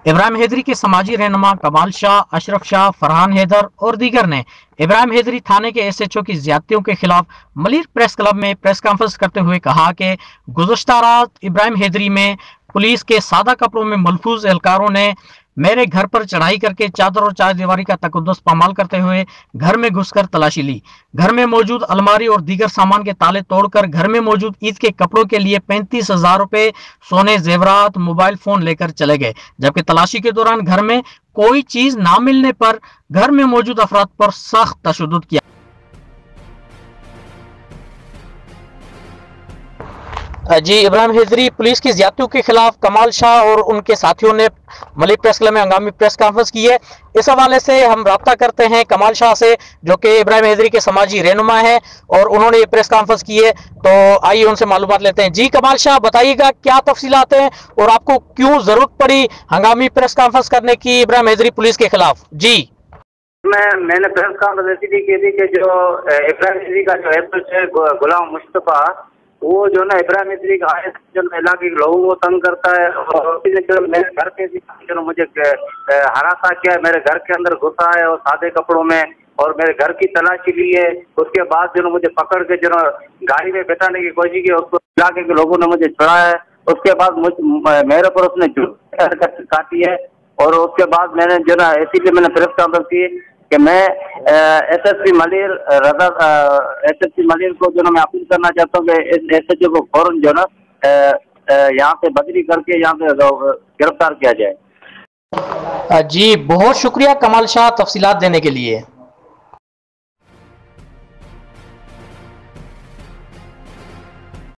इब्राहिम हैदरी के समाजी रहनुमा कमाल शाह, अशरफ शाह, फरहान हैदर और दीगर ने इब्राहिम हैदरी थाने के एसएचओ की ज्यादतियों के खिलाफ मलिर प्रेस क्लब में प्रेस कॉन्फ्रेंस करते हुए कहा कि गुज़श्ता रात इब्राहिम हैदरी में पुलिस के सादा कपड़ों में मलफूज एहलकारों ने मेरे घर पर चढ़ाई करके चादर और चारदीवारी का तकद्दुस पामाल करते हुए घर में घुसकर तलाशी ली। घर में मौजूद अलमारी और दीगर सामान के ताले तोड़कर घर में मौजूद ईद के कपड़ों के लिए 35,000 रुपए, सोने, जेवरात, मोबाइल फोन लेकर चले गए। जबकि तलाशी के दौरान घर में कोई चीज ना मिलने पर घर में मौजूद अफराद पर सख्त तशद्दुद किया। जी, इब्राहिम हैदरी पुलिस की ज्यादतियों के खिलाफ कमाल शाह और उनके साथियों ने मलिक प्रेस क्लब में हंगामी प्रेस कॉन्फ्रेंस की है। इस हवाले से हम राब्ता करते हैं कमाल शाह से, जो कि इब्राहिम हैदरी के समाजी रहनुमा है और उन्होंने ये प्रेस कॉन्फ्रेंस की है। तो आइए उनसे मालूमात लेते हैं। जी कमाल शाह, बताइएगा क्या तफसीलात हैं और आपको क्यों जरूरत पड़ी हंगामी प्रेस कॉन्फ्रेंस करने की इब्राहिम हैदरी पुलिस के खिलाफ? जी, मैंने प्रेस कॉन्फ्रेंस इसलिए की थी कि जो इब्राहिम हैदरी का जो एड्रेस है गुलाम मुस्तफा, वो जो ना इब्राहिम हैदरी का जो इलाके के लोगों को तंग करता है और जो मेरे घर पे जो मुझे हरासा किया है, मेरे घर के अंदर घुसा है और सादे कपड़ों में और मेरे घर की तलाशी ली है। उसके बाद जो मुझे पकड़ के जो गाड़ी में बैठाने की कोशिश की, उसको इलाके के लोगों ने मुझे छुड़ाया है। उसके बाद मेरे पर उसने जुर्म काटी है और उसके बाद मैंने जो ना इसीलिए मैंने प्रेस कॉन्फ्रेंस की कि मैं एसएसपी मलिर एसएसपी मलिर को जो ना मैं अपील करना चाहता हूँ कि इस एसएचओ को फौरन जो ना यहाँ से बदली करके यहाँ पे गिरफ्तार किया जाए। जी बहुत शुक्रिया कमाल शाह तफसीलात देने के लिए।